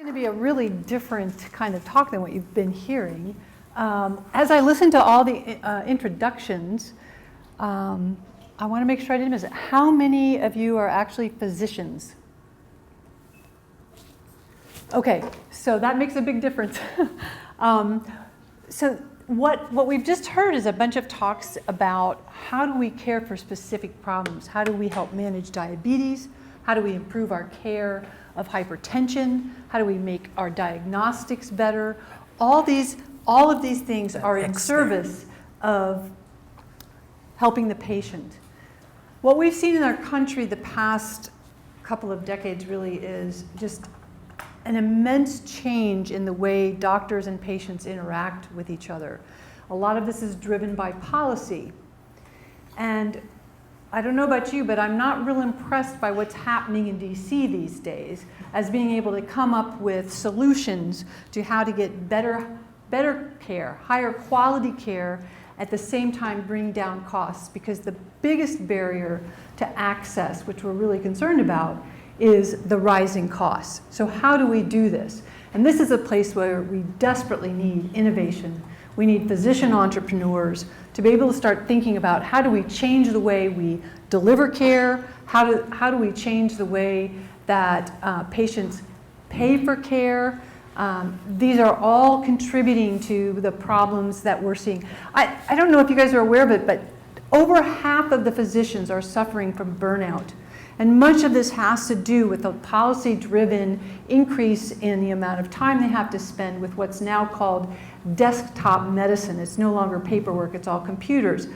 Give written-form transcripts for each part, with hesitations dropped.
Going to be a really different kind of talk than what you've been hearing. As I listened to all the introductions, I want to make sure I didn't miss it. How many of you are actually physicians? Okay, so that makes a big difference. So what we've just heard is a bunch of talks about how do we care for specific problems? How do we help manage diabetes? How do we improve our care of hypertension? How do we make our diagnostics better? All of these things are in service of helping the patient. What we've seen in our country the past couple of decades really is just an immense change in the way doctors and patients interact with each other. A lot of this is driven by policy. And I don't know about you, but I'm not real impressed by what's happening in DC these days as being able to come up with solutions to how to get better care, higher quality care, at the same time bring down costs. Because the biggest barrier to access, which we're really concerned about, is the rising costs. So how do we do this? And this is a place where we desperately need innovation. We need physician entrepreneurs to be able to start thinking about how do we change the way we deliver care, how do we change the way that patients pay for care. These are all contributing to the problems that we're seeing. I don't know if you guys are aware of it, but over half of the physicians are suffering from burnout. And much of this has to do with a policy-driven increase in the amount of time they have to spend with what's now called desktop medicine. It's no longer paperwork, it's all computers.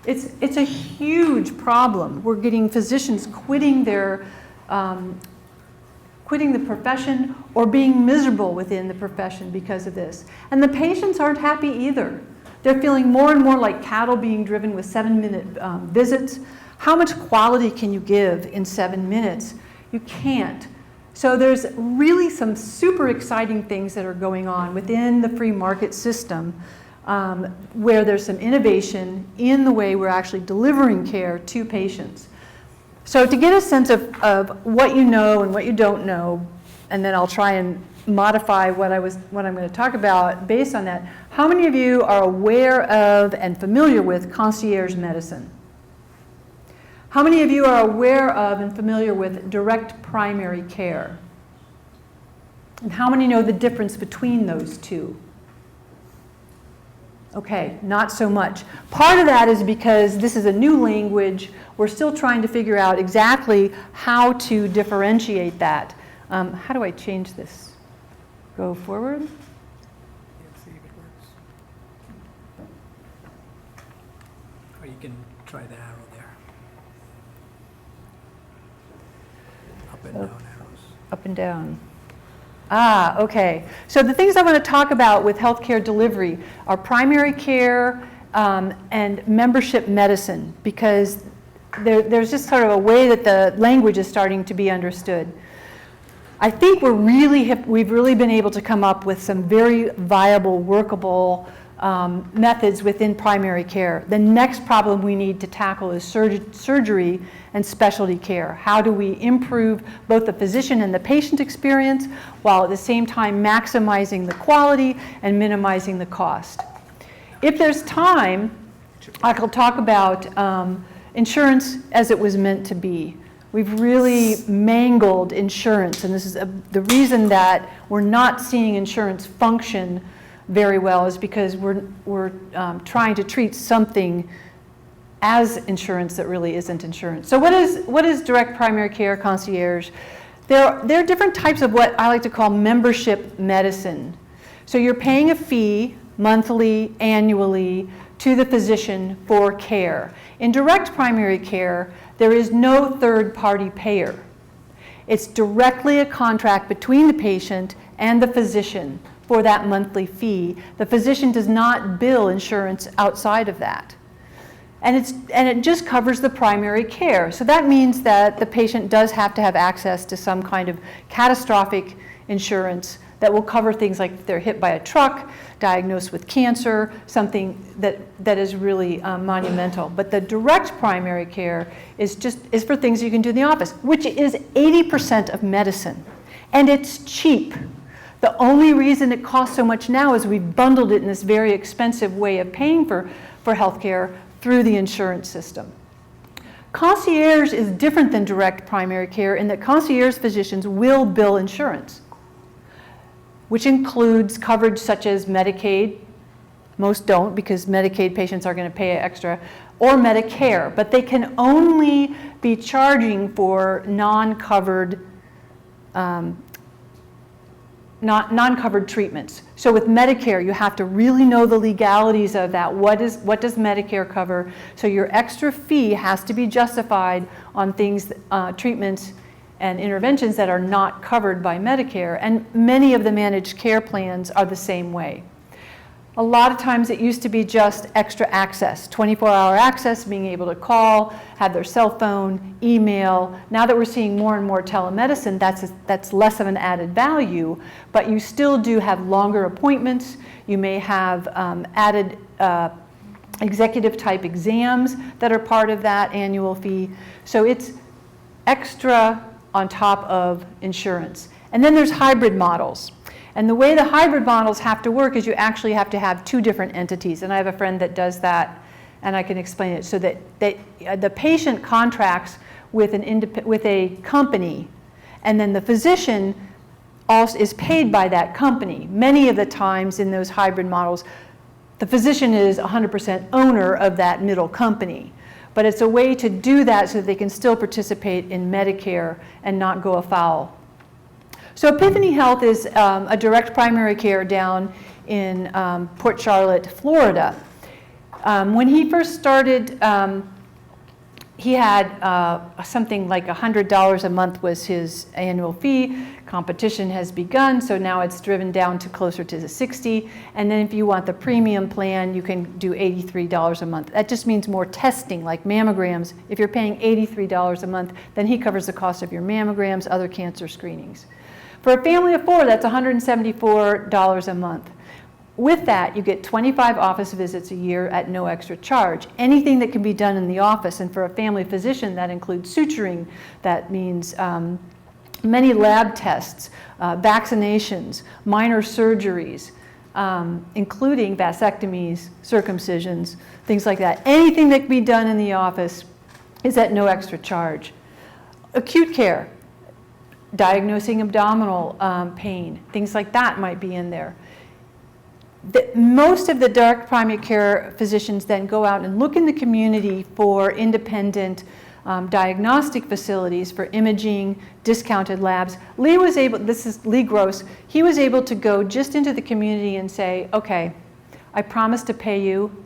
It's a huge problem. We're getting physicians quitting the profession or being miserable within the profession because of this. And the patients aren't happy either. They're feeling more and more like cattle being driven with 7-minute visits. How much quality can you give in 7 minutes? You can't. So there's really some super exciting things that are going on within the free market system where there's some innovation in the way we're actually delivering care to patients. So to get a sense of what you know and what you don't know, and then I'll try and modify what I'm going to talk about based on that. How many of you are aware of and familiar with concierge medicine? How many of you are aware of and familiar with direct primary care? And how many know the difference between those two? Okay, not so much. Part of that is because this is a new language. We're still trying to figure out exactly how to differentiate that. How do I change this? Go forward. See if it works. Or you can try the arrow there. Up and down arrows. Up and down. Ah, okay. So the things I want to talk about with healthcare delivery are primary care and membership medicine, because there's just sort of a way that the language is starting to be understood. I think we've really been able to come up with some very viable, workable methods within primary care. The next problem we need to tackle is surgery and specialty care. How do we improve both the physician and the patient experience while at the same time maximizing the quality and minimizing the cost? If there's time, I could talk about insurance as it was meant to be. We've really mangled insurance, and this is the reason that we're not seeing insurance function very well is because we're trying to treat something as insurance that really isn't insurance. So what is direct primary care, concierge? There are different types of what I like to call membership medicine. So you're paying a fee monthly, annually to the physician for care. In direct primary care, there is no third-party payer. It's directly a contract between the patient and the physician for that monthly fee. The physician does not bill insurance outside of that. And it just covers the primary care. So that means that the patient does have to have access to some kind of catastrophic insurance that will cover things like if they're hit by a truck, diagnosed with cancer, something that is really monumental. But the direct primary care is for things you can do in the office, which is 80% of medicine. And it's cheap. The only reason it costs so much now is we've bundled it in this very expensive way of paying for healthcare through the insurance system. Concierge is different than direct primary care in that concierge physicians will bill insurance, which includes coverage such as Medicaid. Most don't, because Medicaid patients are going to pay extra, or Medicare, but they can only be charging for non-covered treatments. So with Medicare, you have to really know the legalities of that. What does Medicare cover? So your extra fee has to be justified on things, treatments and interventions that are not covered by Medicare. And many of the managed care plans are the same way. A lot of times it used to be just extra access, 24-hour access, being able to call, have their cell phone, email. Now that we're seeing more and more telemedicine, that's less of an added value, but you still do have longer appointments. You may have added executive type exams that are part of that annual fee. So it's extra on top of insurance. And then there's hybrid models. And the way the hybrid models have to work is you actually have to have two different entities. And I have a friend that does that, and I can explain it. So that the patient contracts with a company, and then the physician also is paid by that company. Many of the times in those hybrid models, the physician is 100% owner of that middle company. But it's a way to do that so that they can still participate in Medicare and not go afoul. So Epiphany Health is a direct primary care down in Port Charlotte, Florida. When he first started, he had something like $100 a month was his annual fee. Competition has begun, so now it's driven down to closer to the $60. And then if you want the premium plan, you can do $83 a month. That just means more testing, like mammograms. If you're paying $83 a month, then he covers the cost of your mammograms, other cancer screenings. For a family of 4, that's $174 a month. With that, you get 25 office visits a year at no extra charge. Anything that can be done in the office, and for a family physician, that includes suturing. That means many lab tests, vaccinations, minor surgeries, including vasectomies, circumcisions, things like that. Anything that can be done in the office is at no extra charge. Acute care. Diagnosing abdominal pain, things like that might be in there. Most of the direct primary care physicians then go out and look in the community for independent diagnostic facilities for imaging, discounted labs. This is Lee Gross, he was able to go just into the community and say, okay, I promise to pay you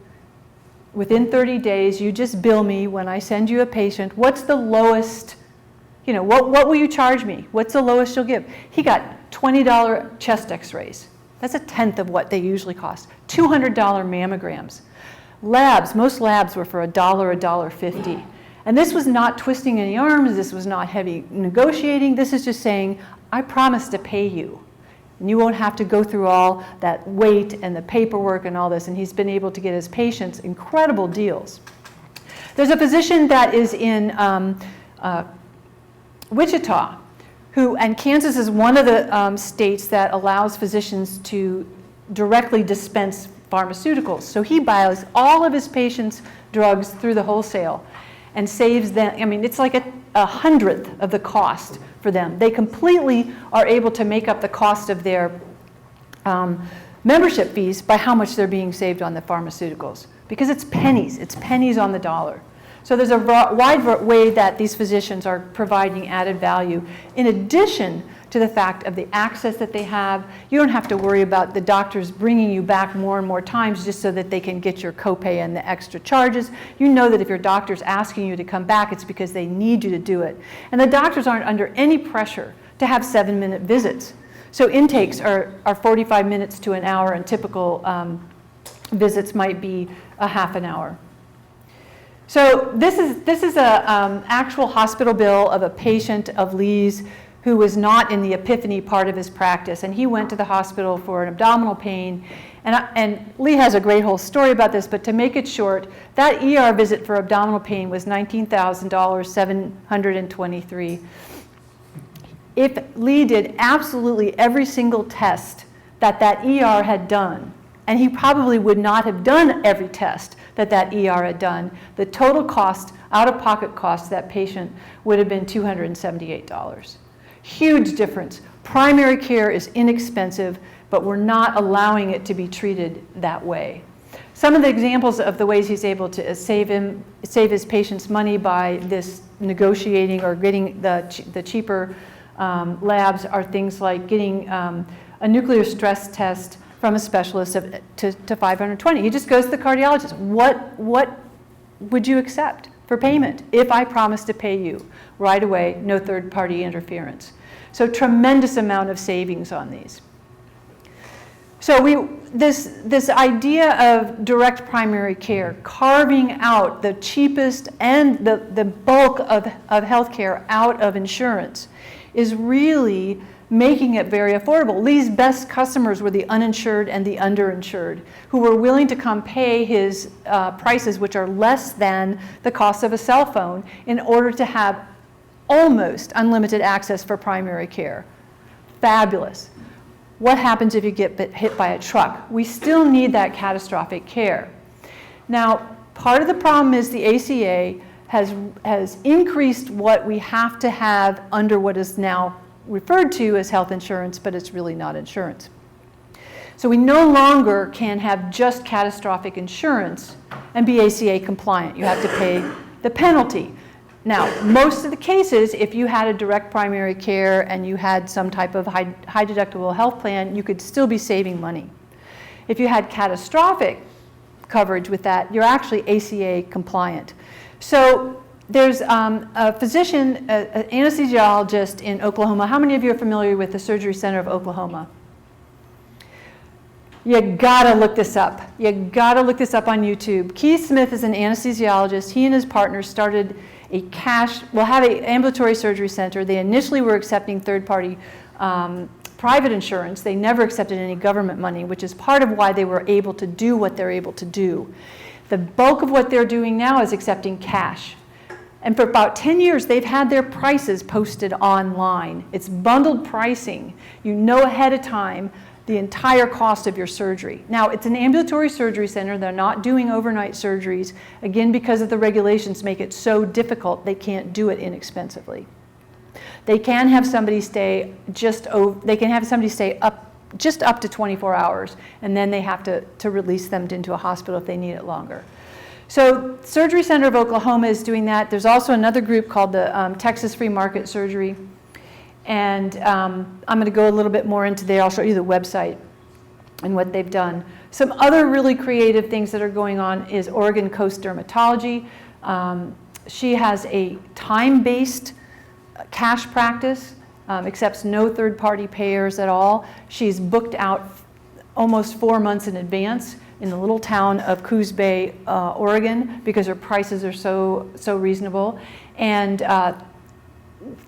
within 30 days, you just bill me when I send you a patient. What's the lowest, what will you charge me? What's the lowest you'll give? He got $20 chest x-rays. That's a tenth of what they usually cost. $200 mammograms. Labs, most labs were for $1, $1.50. And this was not twisting any arms, this was not heavy negotiating, this is just saying, I promise to pay you. And you won't have to go through all that wait and the paperwork and all this. And he's been able to get his patients incredible deals. There's a physician that is in Wichita, and Kansas is one of the states that allows physicians to directly dispense pharmaceuticals. So he buys all of his patients' drugs through the wholesale and saves them. I mean, it's like a hundredth of the cost for them. They completely are able to make up the cost of their membership fees by how much they're being saved on the pharmaceuticals, because it's pennies on the dollar. So there's a wide way that these physicians are providing added value. In addition to the fact of the access that they have, you don't have to worry about the doctors bringing you back more and more times just so that they can get your copay and the extra charges. You know that if your doctor's asking you to come back, it's because they need you to do it. And the doctors aren't under any pressure to have 7-minute visits. So intakes are 45 minutes to an hour, and typical visits might be a half an hour. So this is a actual hospital bill of a patient of Lee's who was not in the Epiphany part of his practice, and he went to the hospital for an abdominal pain. And Lee has a great whole story about this, but to make it short, that ER visit for abdominal pain was $19,723. if Lee did absolutely every single test that ER had done, and he probably would not have done every test that ER had done, the total cost, out-of-pocket cost to that patient would have been $278. Huge difference. Primary care is inexpensive, but we're not allowing it to be treated that way. Some of the examples of the ways he's able to save his patients money by this negotiating or getting the cheaper labs are things like getting a nuclear stress test from a specialist to $520. He just goes to the cardiologist. What would you accept for payment if I promise to pay you right away, no third-party interference? So tremendous amount of savings on these. So this idea of direct primary care, carving out the cheapest and the bulk of healthcare out of insurance, is really making it very affordable. Lee's best customers were the uninsured and the underinsured, who were willing to come pay his prices, which are less than the cost of a cell phone, in order to have almost unlimited access for primary care. Fabulous. What happens if you get hit by a truck? We still need that catastrophic care. Now, part of the problem is the ACA has increased what we have to have under what is now referred to as health insurance, but it's really not insurance. So we no longer can have just catastrophic insurance and be ACA compliant. You have to pay the penalty. Now, most of the cases, if you had a direct primary care and you had some type of high deductible health plan, you could still be saving money. If you had catastrophic coverage with that, you're actually ACA compliant. So there's a physician, an anesthesiologist in Oklahoma. How many of you are familiar with the Surgery Center of Oklahoma? You gotta look this up. You gotta look this up on YouTube. Keith Smith is an anesthesiologist. He and his partners started have an ambulatory surgery center. They initially were accepting third-party private insurance. They never accepted any government money, which is part of why they were able to do what they're able to do. The bulk of what they're doing now is accepting cash. And for about 10 years, they've had their prices posted online. It's bundled pricing. You know ahead of time the entire cost of your surgery. Now, it's an ambulatory surgery center. They're not doing overnight surgeries. Again, because of the regulations make it so difficult, they can't do it inexpensively. They can have somebody stay up to 24 hours, and then they have to release them into a hospital if they need it longer. So Surgery Center of Oklahoma is doing that. There's also another group called the Texas Free Market Surgery. And I'm going to go a little bit more into there. I'll show you the website and what they've done. Some other really creative things that are going on is Oregon Coast Dermatology. She has a time-based cash practice, accepts no third-party payers at all. She's booked out almost 4 months in advance in the little town of Coos Bay, Oregon, because her prices are so reasonable. And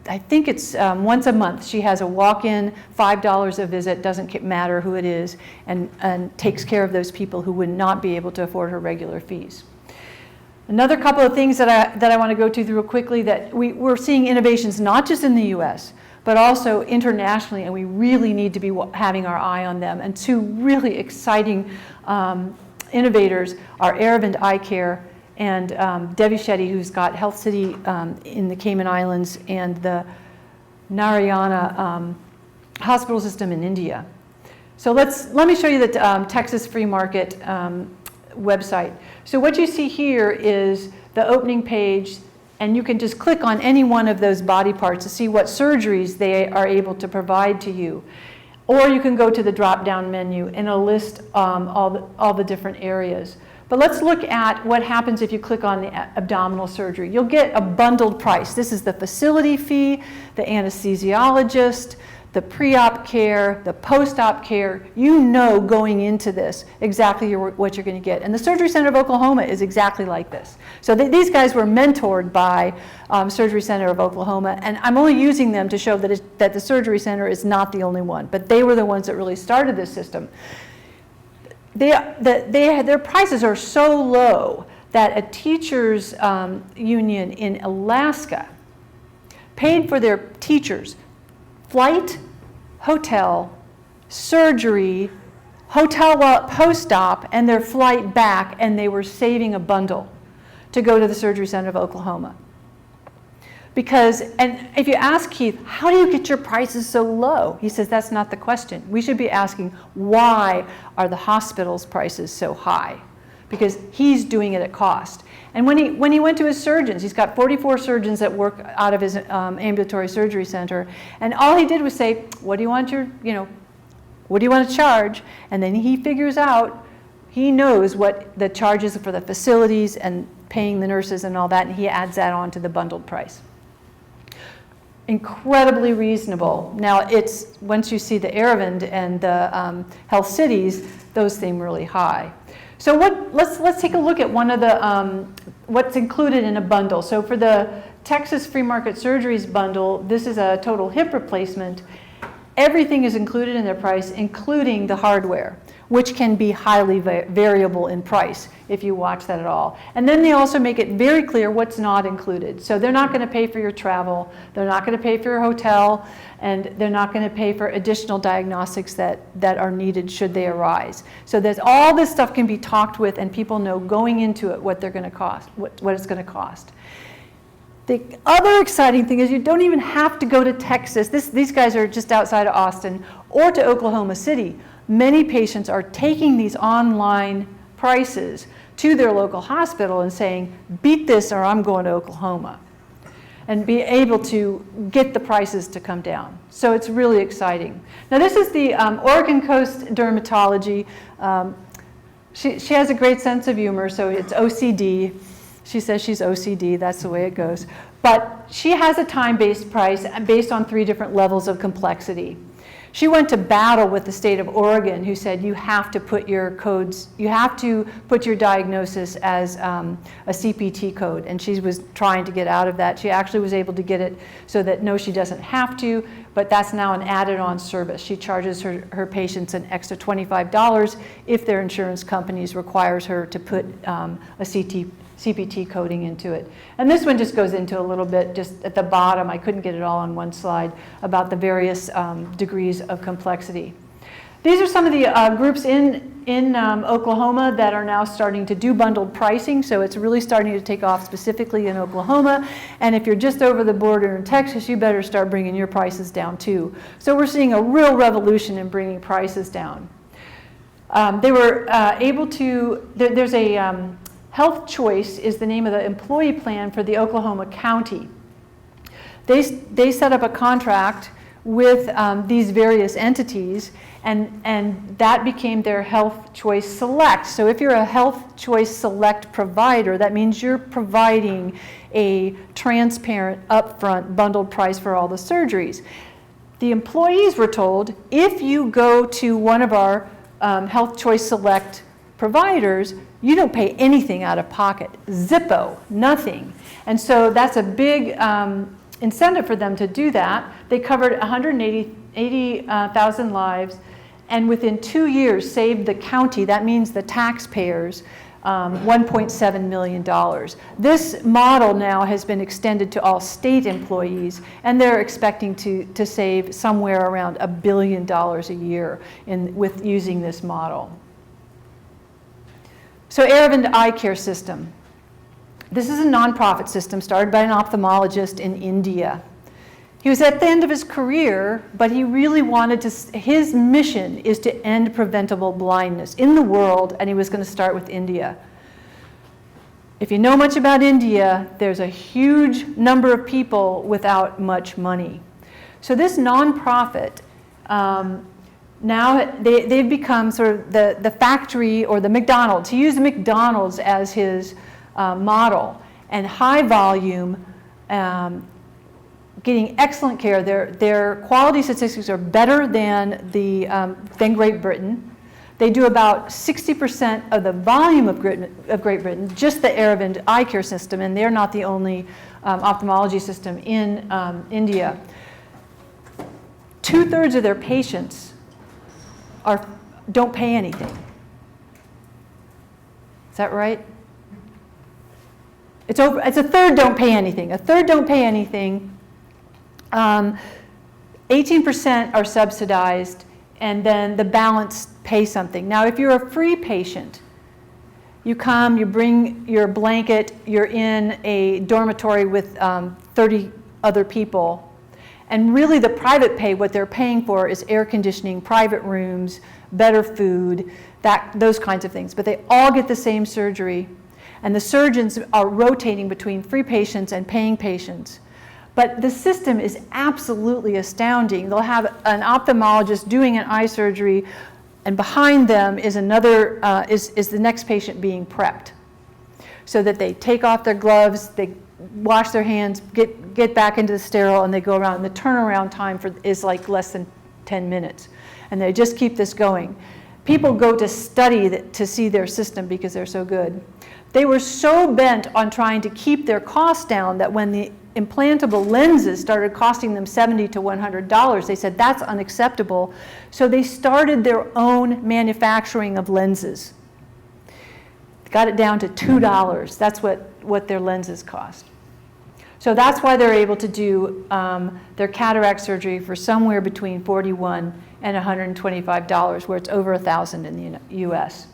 I think it's once a month. She has a walk-in, $5 a visit, doesn't matter who it is, and takes care of those people who would not be able to afford her regular fees. Another couple of things that I want to go to real quickly, that we're seeing innovations not just in the US, but also internationally, and we really need to be having our eye on them. And two really exciting innovators are Aravind Eye Care and Devi Shetty, who's got Health City in the Cayman Islands and the Narayana hospital system in India. So let me show you the Texas Free Market website. So what you see here is the opening page, and you can just click on any one of those body parts to see what surgeries they are able to provide to you. Or you can go to the drop-down menu and it'll list all the different areas. But let's look at what happens if you click on the abdominal surgery. You'll get a bundled price. This is the facility fee, the anesthesiologist, the pre-op care, the post-op care. You know going into this exactly what you're going to get. And the Surgery Center of Oklahoma is exactly like this. So these guys were mentored by Surgery Center of Oklahoma, and I'm only using them to show that the Surgery Center is not the only one, but they were the ones that really started this system. Their prices are so low that a teachers union in Alaska paid for their teachers flight, hotel, surgery, hotel post-op, and their flight back, and they were saving a bundle to go to the Surgery Center of Oklahoma. Because, and if you ask Keith, how do you get your prices so low? He says, that's not the question. We should be asking, why are the hospital's prices so high? Because he's doing it at cost. And when he went to his surgeons, he's got 44 surgeons that work out of his ambulatory surgery center, and all he did was say, what do you want what do you want to charge? And then he figures out, he knows what the charges for the facilities and paying the nurses and all that, and he adds that on to the bundled price. Incredibly reasonable. Now, it's once you see the Aravind and the Health Cities, those seem really high. So let's take a look at one of the what's included in a bundle. So for the Texas Free Market Surgeries bundle, this is a total hip replacement. Everything is included in their price, including the hardware, which can be highly variable in price if you watch that at all. And then they also make it very clear what's not included. So they're not going to pay for your travel, they're not going to pay for your hotel, and they're not going to pay for additional diagnostics that are needed should they arise. So there's all this stuff can be talked with, and people know going into it what they're going to cost, what it's going to cost. The other exciting thing is you don't even have to go to Texas. These guys are just outside of Austin, or to Oklahoma City. Many patients are taking these online prices to their local hospital and saying, beat this or I'm going to Oklahoma, and be able to get the prices to come down. So it's really exciting. Now this is the Oregon Coast Dermatology. She has a great sense of humor, so it's OCD. She says she's OCD, that's the way it goes. But she has a time-based price based on 3 different levels of complexity. She went to battle with the state of Oregon, who said you have to put your codes, you have to put your diagnosis as a CPT code, and she was trying to get out of that. She actually was able to get it so that no, she doesn't have to, but that's now an added-on service. She charges her patients an extra $25 if their insurance companies requires her to put a CPT coding into it. And this one just goes into a little bit, just at the bottom, I couldn't get it all on one slide, about the various degrees of complexity. These are some of the groups in Oklahoma that are now starting to do bundled pricing, so it's really starting to take off specifically in Oklahoma. And if you're just over the border in Texas, you better start bringing your prices down too. So we're seeing a real revolution in bringing prices down. They were able to, there's a Health Choice is the name of the employee plan for the Oklahoma County. They set up a contract with these various entities, and that became their Health Choice Select. So if you're a Health Choice Select provider, that means you're providing a transparent, upfront, bundled price for all the surgeries. The employees were told, if you go to one of our Health Choice Select providers, you don't pay anything out of pocket. Zippo, nothing. And so that's a big incentive for them to do that. They covered 180,000 lives, and within 2 years saved the county, that means the taxpayers, $1.7 million. This model now has been extended to all state employees, and they're expecting to save somewhere around $1 billion a year with using this model. So Aravind Eye Care System. This is a nonprofit system started by an ophthalmologist in India. He was at the end of his career, but he really wanted to, his mission is to end preventable blindness in the world, and he was going to start with India. If you know much about India, there's a huge number of people without much money. So this nonprofit, now they've become sort of the factory or the McDonald's. He used McDonald's as his model, and high volume, getting excellent care. Their quality statistics are better than Great Britain. They do about 60% of the volume of Great Britain, just the Aravind Eye Care System, and they're not the only ophthalmology system in India. 2/3 of their patients don't pay anything. Is that right? It's a third don't pay anything. A third don't pay anything. 18% are subsidized, and then the balance pay something. Now, if you're a free patient, you come, you bring your blanket, you're in a dormitory with 30 other people, and really the private pay, what they're paying for is air conditioning, private rooms, better food, those kinds of things. But they all get the same surgery, and the surgeons are rotating between free patients and paying patients. But the system is absolutely astounding. They'll have an ophthalmologist doing an eye surgery, and behind them is another, is the next patient being prepped. So that they take off their gloves, they wash their hands, get back into the sterile, and they go around. And the turnaround time is like less than 10 minutes. And they just keep this going. People go to study to see their system because they're so good. They were so bent on trying to keep their costs down that when the implantable lenses started costing them $70 to $100, they said that's unacceptable. So they started their own manufacturing of lenses. Got it down to $2. That's what their lenses cost. So that's why they're able to do their cataract surgery for somewhere between $41 and $125, where it's over $1,000 in the US.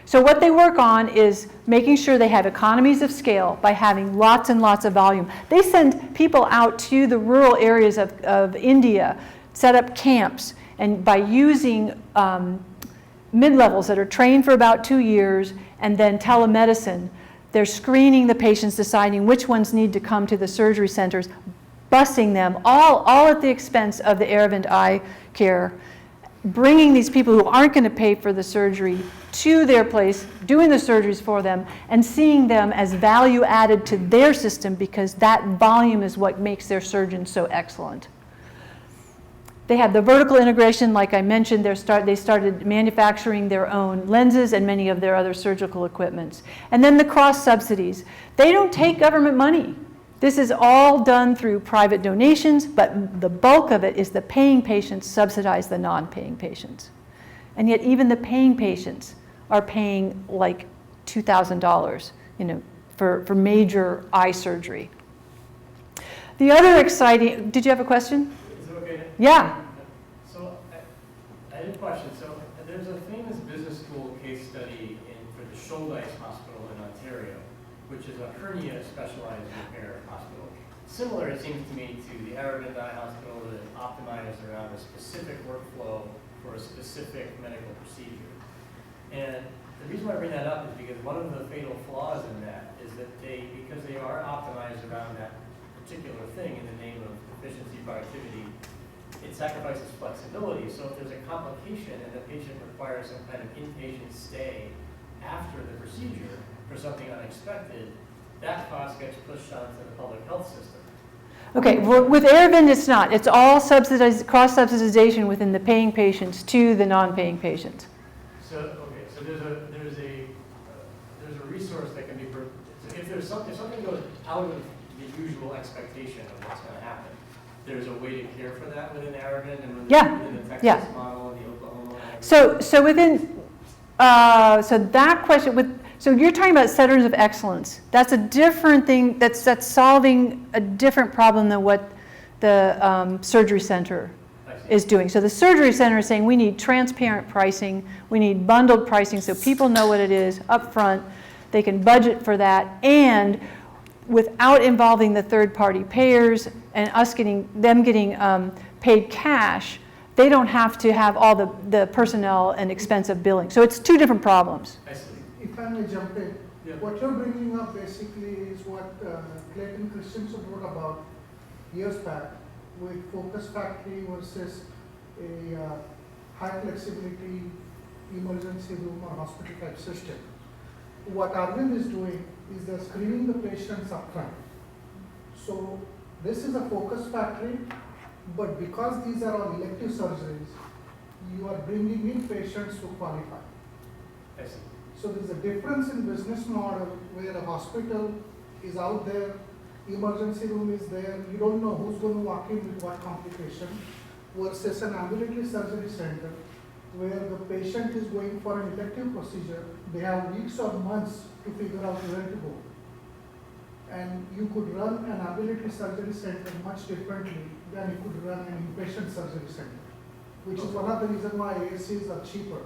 So what they work on is making sure they have economies of scale by having lots and lots of volume. They send people out to the rural areas of India, set up camps, and by using mid-levels that are trained for about 2 years, and then telemedicine, they're screening the patients, deciding which ones need to come to the surgery centers, busing them, all at the expense of the Aravind Eye Care, bringing these people who aren't going to pay for the surgery to their place, doing the surgeries for them, and seeing them as value added to their system because that volume is what makes their surgeons so excellent. They have the vertical integration, like I mentioned. They started manufacturing their own lenses and many of their other surgical equipments. And then the cross subsidies. They don't take government money. This is all done through private donations, but the bulk of it is the paying patients subsidize the non-paying patients. And yet even the paying patients are paying like $2,000, for major eye surgery. The other exciting, did you have a question? Is it okay? Yeah. So I had a question. So there's a famous business school case study for the Shouldice Hospital in Ontario, which is a hernia specialized repair hospital. Similar, it seems to me, to the Aravind Eye Hospital that is optimized around a specific workflow for a specific medical procedure. And the reason why I bring that up is because one of the fatal flaws in that is that because they are optimized around that particular thing in the name of efficiency, productivity, it sacrifices flexibility. So if there's a complication and the patient requires some kind of inpatient stay after the procedure for something unexpected, that cost gets pushed onto the public health system. Okay, well, with Aravind it's not. It's all subsidized, cross-subsidization within the paying patients to the non-paying patients. So, okay, so there's a resource that can be, so if something goes out of the usual expectation of what's going to happen, there's a way to care for that within Aravind and within the Texas model and the Oklahoma model? So within, so that question, so you're talking about centers of excellence. That's a different thing, that's solving a different problem than what the surgery center is doing. So the surgery center is saying we need transparent pricing, we need bundled pricing so people know what it is up front, they can budget for that, and without involving the third-party payers and us getting paid cash, they don't have to have all the personnel and expensive billing. So it's two different problems. I see. If I may jump in, Yeah. what you're bringing up basically is what Clayton Christensen wrote about years back with focus factory versus a high flexibility emergency room or hospital type system. What Aravind is doing is they're screening the patients up front. So this is a focus factory, but because these are all elective surgeries, you are bringing in patients who qualify. I see. So there's a difference in business model where a hospital is out there, emergency room is there, you don't know who's going to walk in with what complication, versus an ambulatory surgery center where the patient is going for an elective procedure, they have weeks or months to figure out where to go. and you could run an ambulatory surgery center much differently than you could run an inpatient surgery center, which is one of the reasons why ASCs are cheaper.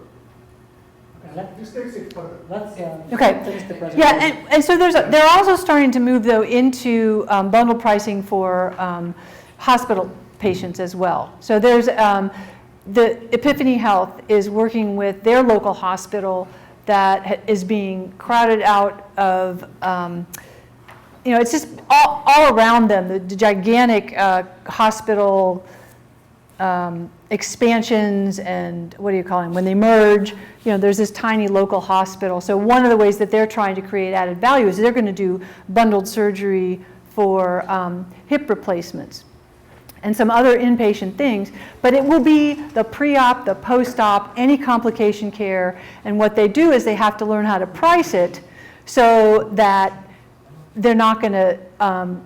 This takes it further. Let's Okay. finish the presentation. Yeah, and so they're also starting to move, though, into bundle pricing for hospital patients as well. So there's the Epiphany Health is working with their local hospital that is being crowded out of, it's just all around them, the gigantic hospital expansions and what do you call them, when they merge, there's this tiny local hospital. So one of the ways that they're trying to create added value is they're going to do bundled surgery for hip replacements and some other inpatient things, but it will be the pre-op, the post-op, any complication care, and what they do is they have to learn how to price it so that they're not going to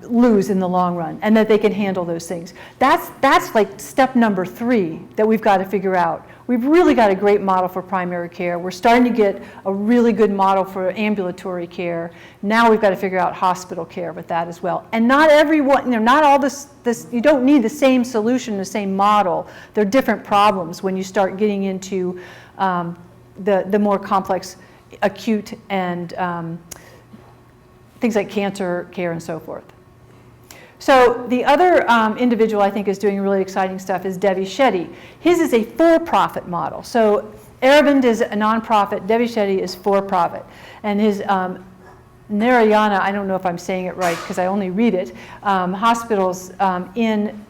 lose in the long run, and that they can handle those things. That's like step number 3 that we've got to figure out. We've really got a great model for primary care. We're starting to get a really good model for ambulatory care. Now we've got to figure out hospital care with that as well. And not everyone, not all this, you don't need the same solution, the same model. There are different problems when you start getting into the more complex acute and things like cancer care and so forth. So the other individual I think is doing really exciting stuff is Devi Shetty. His is a for-profit model. So Aravind is a nonprofit, Devi Shetty is for-profit. And his Narayana, I don't know if I'm saying it right because I only read it, hospitals in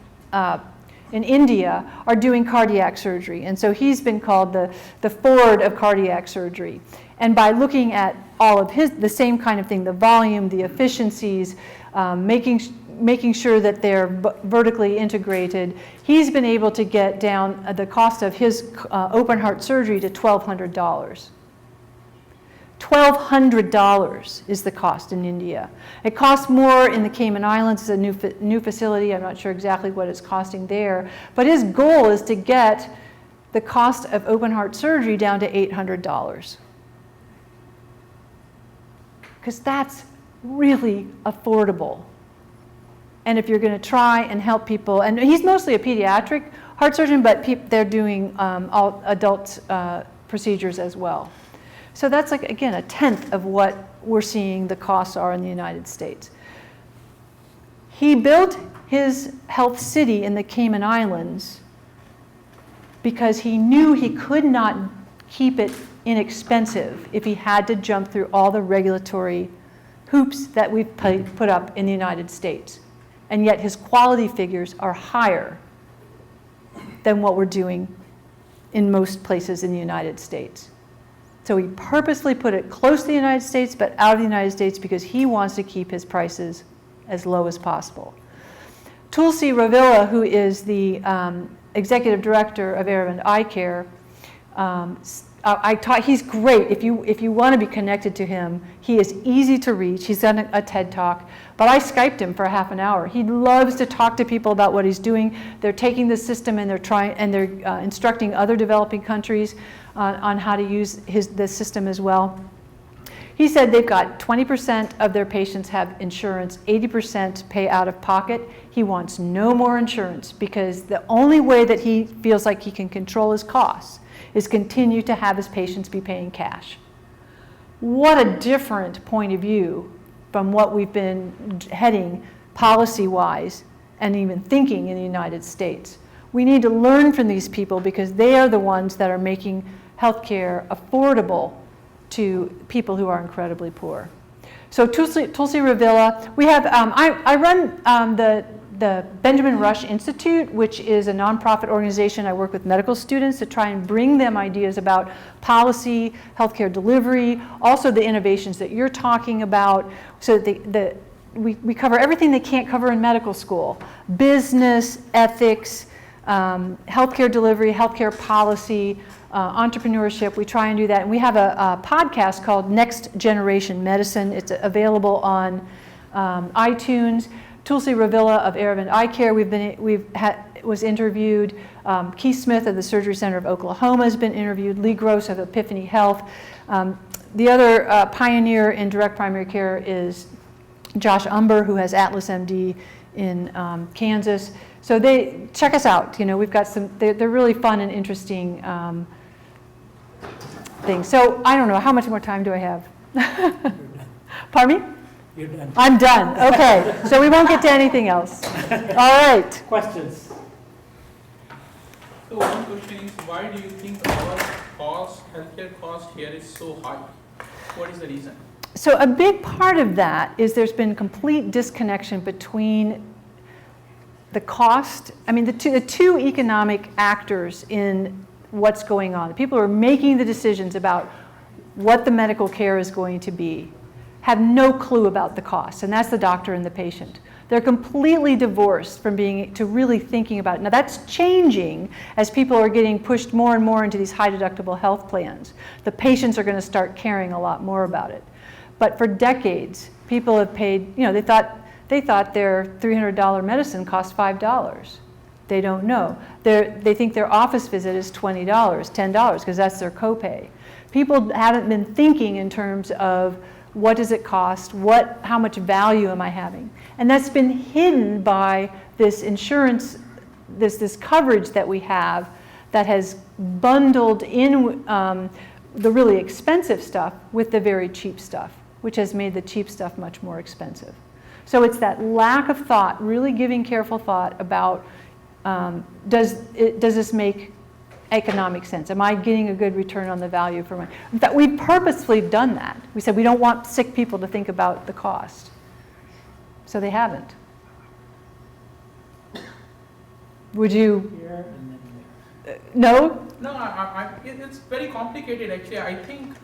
India are doing cardiac surgery. And so he's been called the Ford of cardiac surgery. And by looking at all of the same kind of thing, the volume, the efficiencies, making sure that they're vertically integrated, he's been able to get down the cost of his open heart surgery to $1,200. $1,200 is the cost in India. It costs more in the Cayman Islands. It's a new facility. I'm not sure exactly what it's costing there. But his goal is to get the cost of open heart surgery down to $800. Because that's really affordable. And if you're going to try and help people, and he's mostly a pediatric heart surgeon, but they're doing all adult procedures as well. So that's like, again, a tenth of what we're seeing the costs are in the United States. He built his health city in the Cayman Islands because he knew he could not keep it inexpensive if he had to jump through all the regulatory hoops that we've put up in the United States. And yet his quality figures are higher than what we're doing in most places in the United States. So he purposely put it close to the United States, but out of the United States because he wants to keep his prices as low as possible. Tulsi Ravilla, who is the executive director of Aravind Eye Care, he's great. If you want to be connected to him, he is easy to reach. He's done a TED Talk, but I Skyped him for half an hour. He loves to talk to people about what he's doing. They're taking the system and they're instructing other developing countries on how to use the system as well. He said they've got 20% of their patients have insurance, 80% pay out of pocket. He wants no more insurance because the only way that he feels like he can control his costs is continue to have his patients be paying cash. What a different point of view from what we've been heading policy-wise and even thinking in the United States. We need to learn from these people because they are the ones that are making healthcare affordable to people who are incredibly poor. So Tulsi Ravilla, we have, I run the Benjamin Rush Institute, which is a nonprofit organization. I work with medical students to try and bring them ideas about policy, healthcare delivery, also the innovations that you're talking about. So we cover everything they can't cover in medical school: business, ethics, healthcare delivery, healthcare policy, entrepreneurship. We try and do that. And we have a podcast called Next Generation Medicine. It's available on iTunes. Tulsi Ravilla of Aravind Eye Care was interviewed. Keith Smith of the Surgery Center of Oklahoma has been interviewed. Lee Gross of Epiphany Health. The other pioneer in direct primary care is Josh Umber, who has Atlas MD in Kansas. So they check us out. You know, we've got some. They're really fun and interesting things. So I don't know, how much more time do I have? Pardon me? You're done. I'm done. Okay. So we won't get to anything else. All right. Questions? So one question is, why do you think our healthcare cost here is so high? What is the reason? So a big part of that is there's been complete disconnection between the cost, I mean the two economic actors in what's going on. The people who are making the decisions about what the medical care is going to be have no clue about the cost, and that's the doctor and the patient. They're completely divorced from to really thinking about it. Now that's changing as people are getting pushed more and more into these high deductible health plans. The patients are going to start caring a lot more about it. But for decades, people have paid, you know, they thought their $300 medicine cost $5. They don't know. They think their office visit is $20, $10, because that's their copay. People haven't been thinking in terms of what does it cost, how much value am I having? And that's been hidden by this insurance, this coverage that we have that has bundled in the really expensive stuff with the very cheap stuff, which has made the cheap stuff much more expensive. So it's that lack of thought, really giving careful thought about does this make economic sense? Am I getting a good return on the value for my? In fact, we purposefully done that. We said we don't want sick people to think about the cost. So they haven't. Would you? Here and then No? No, it's very complicated actually. I think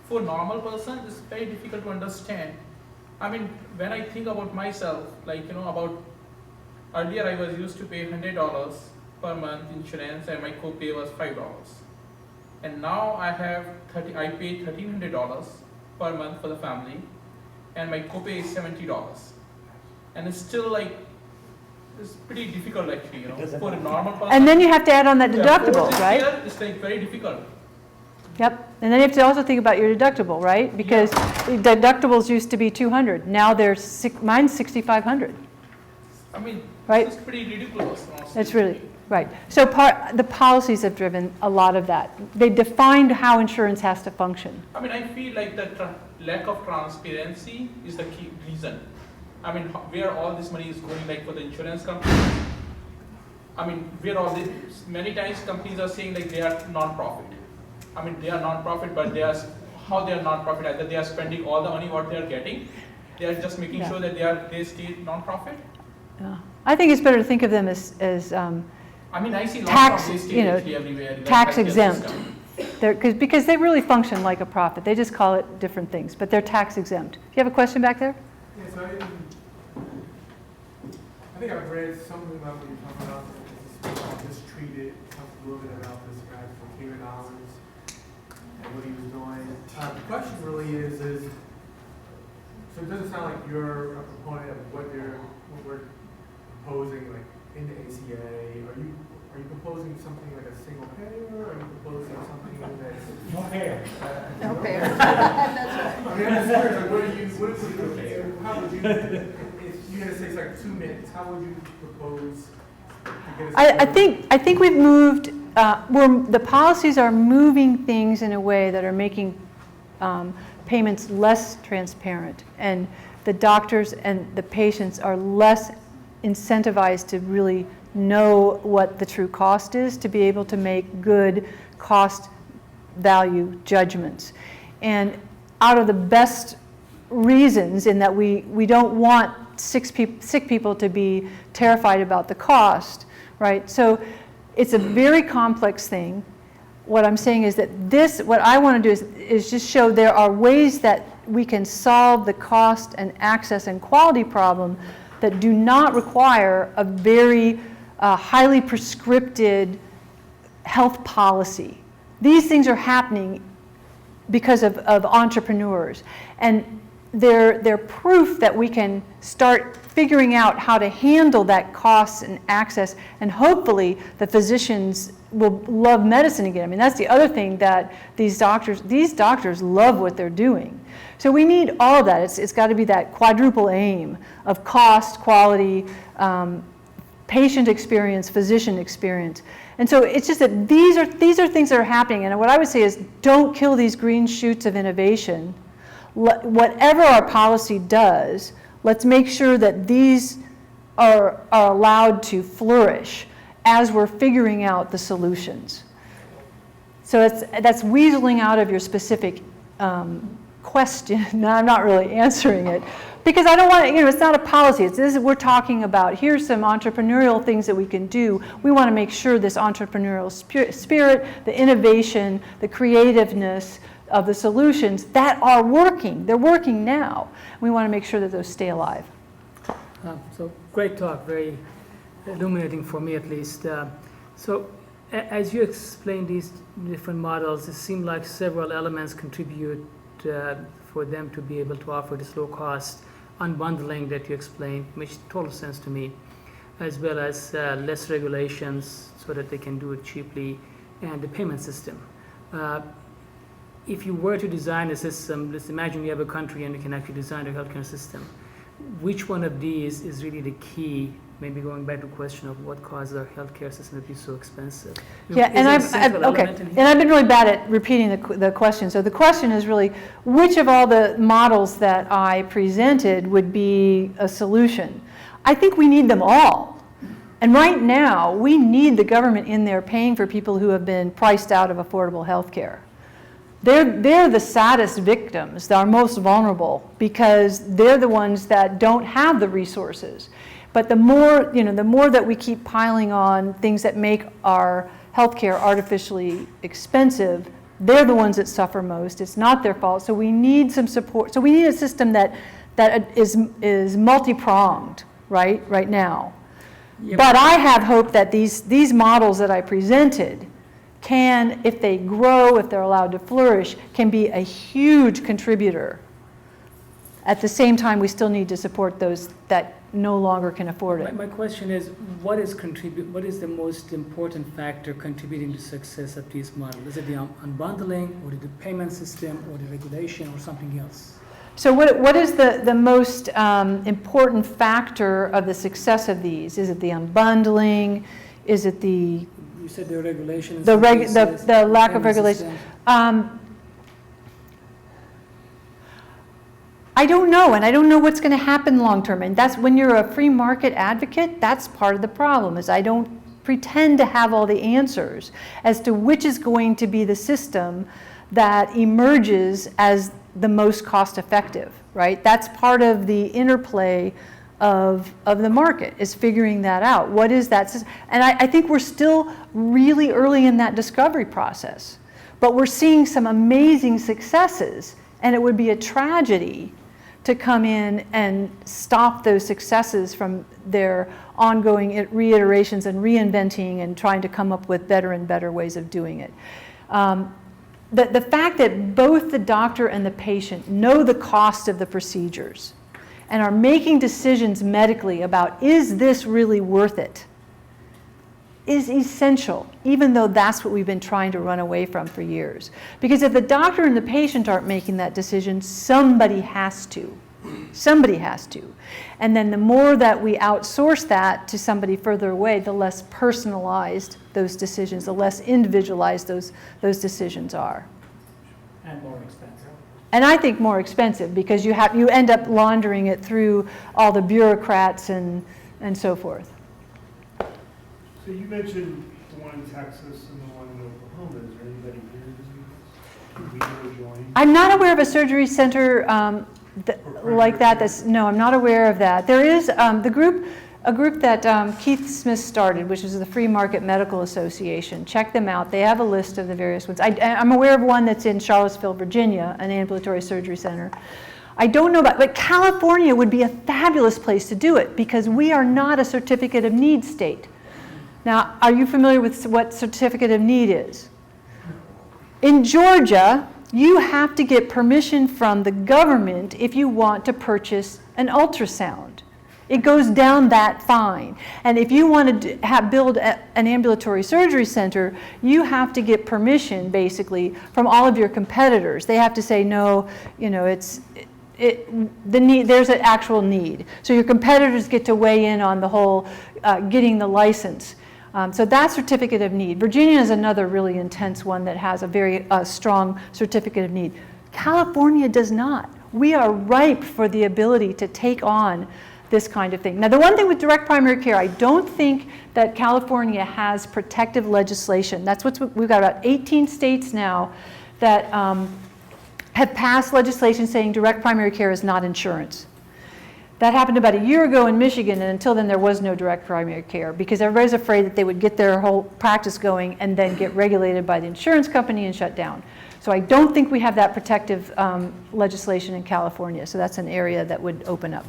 for normal person, it's very difficult to understand. I mean, when I think about myself, like, you know, about earlier I was used to pay $100 per month insurance and my copay was $5. And now I pay $1,300 per month for the family and my copay is $70. And it's still like, it's pretty difficult actually, you know, for a normal person. And then you have to add on that Yeah, deductible, for this right? year, it's like very difficult. Yep. And then you have to also think about your deductible, right? Because deductibles used to be $200. Now mine's $6,500. I mean, Right. it's pretty ridiculous. Honestly. It's really, right. So the policies have driven a lot of that. They defined how insurance has to function. I mean, I feel like the lack of transparency is the key reason. I mean, where all this money is going, like for the insurance companies. I mean, many times companies are saying like they are non-profit. I mean, they are non-profit, but how they are non-profit? Either they are spending all the money what they are getting, they are just making sure that they stay non-profit. Yeah. I think it's better to think of them as I mean, I see tax, lots of waste you know, everywhere. in the tax healthcare exempt. system. Because they really function like a profit. They just call it different things, but they're tax exempt. Do you have a question back there? Yes, I think I've read something about what you're talking about. It's mistreated. Talk a little bit about this guy from Cayman Islands and what he was doing. The question really is so it doesn't sound like you're a proponent of what we're proposing, like in the ACA. Are you proposing something like a single payer? Are you proposing something that's no hair. No pair. That's right. I mean, I'm just curious, like, how would you, if you had to say it's like 2 minutes, how would you propose to get us? I think we've moved, the policies are moving things in a way that are making payments less transparent, and the doctors and the patients are less incentivized to really know what the true cost is, to be able to make good cost value judgments. And out of the best reasons, in that we don't want sick people to be terrified about the cost, right? So it's a very complex thing. What I'm saying is that what I want to do is just show there are ways that we can solve the cost and access and quality problem that do not require a very highly prescripted health policy. These things are happening because of entrepreneurs, and they're proof that we can start figuring out how to handle that cost and access, and hopefully the physicians will love medicine again. I mean, that's the other thing that these doctors love what they're doing. So we need all of that. It's got to be that quadruple aim of cost, quality, patient experience, physician experience. And so it's just that these are things that are happening. And what I would say is, don't kill these green shoots of innovation. Whatever our policy does, let's make sure that these are allowed to flourish as we're figuring out the solutions. So that's weaseling out of your specific question. No, I'm not really answering it, because I don't want to, it's not a policy. We're talking about, here's some entrepreneurial things that we can do. We want to make sure this entrepreneurial spirit, the innovation, the creativeness of the solutions that are working, they're working now. We want to make sure that those stay alive. So great talk, very illuminating for me at least. So as you explain these different models, it seemed like several elements contribute for them to be able to offer this low cost unbundling that you explained, makes total sense to me, as well as less regulations so that they can do it cheaply, and the payment system. If you were to design a system, let's imagine you have a country and you can actually design a healthcare system. Which one of these is really the key? Maybe going back to the question of what causes our healthcare system to be so expensive. Yeah, and I've been really bad at repeating the question. So the question is really, which of all the models that I presented would be a solution? I think we need them all. And right now, we need the government in there paying for people who have been priced out of affordable healthcare. They're the saddest victims, they're most vulnerable, because they're the ones that don't have the resources. But the more that we keep piling on things that make our healthcare artificially expensive, they're the ones that suffer most. It's not their fault. So we need some support. So we need a system that is multi-pronged, right now. Yep. But I have hope that these models that I presented can, if they grow, if they're allowed to flourish, can be a huge contributor. At the same time, we still need to support those that no longer can afford it. My question is, what is the most important factor contributing to success of these models? Is it the unbundling, or the payment system, or the regulation, or something else? So what is the most important factor of the success of these? Is it the unbundling? Is it the... You said the regulation. The lack of regulation. I don't know, and I don't know what's going to happen long term. And that's when you're a free market advocate, that's part of the problem, is I don't pretend to have all the answers as to which is going to be the system that emerges as the most cost effective, right? That's part of the interplay of the market, is figuring that out. What is that system? And I think we're still really early in that discovery process, but we're seeing some amazing successes, and it would be a tragedy to come in and stop those successes from their ongoing reiterations and reinventing and trying to come up with better and better ways of doing it. The fact that both the doctor and the patient know the cost of the procedures and are making decisions medically about, is this really worth it, is essential, even though that's what we've been trying to run away from for years. Because if the doctor and the patient aren't making that decision, somebody has to. Somebody has to. And then the more that we outsource that to somebody further away, the less personalized those decisions, the less individualized those decisions are. And more expensive. And I think more expensive, because you end up laundering it through all the bureaucrats and so forth. So you mentioned the one in Texas and the one in Oklahoma. Is there anybody here who's we go join? I'm not aware of a surgery center like that. No, I'm not aware of that. There is a group that Keith Smith started, which is the Free Market Medical Association. Check them out. They have a list of the various ones. I'm aware of one that's in Charlottesville, Virginia, an ambulatory surgery center. I don't know about, but California would be a fabulous place to do it, because we are not a certificate of need state. Now, are you familiar with what certificate of need is? In Georgia, you have to get permission from the government if you want to purchase an ultrasound. It goes down that fine. And if you want to build an ambulatory surgery center, you have to get permission, basically, from all of your competitors. They have to say, no, you know, there's an actual need. So your competitors get to weigh in on the whole getting the license. So that certificate of need. Virginia is another really intense one that has a very strong certificate of need. California does not. We are ripe for the ability to take on this kind of thing. Now, the one thing with direct primary care, I don't think that California has protective legislation. That's we've got about 18 states now that have passed legislation saying direct primary care is not insurance. That happened about a year ago in Michigan, and until then there was no direct primary care because everybody's afraid that they would get their whole practice going and then get regulated by the insurance company and shut down. So I don't think we have that protective legislation in California, so that's an area that would open up.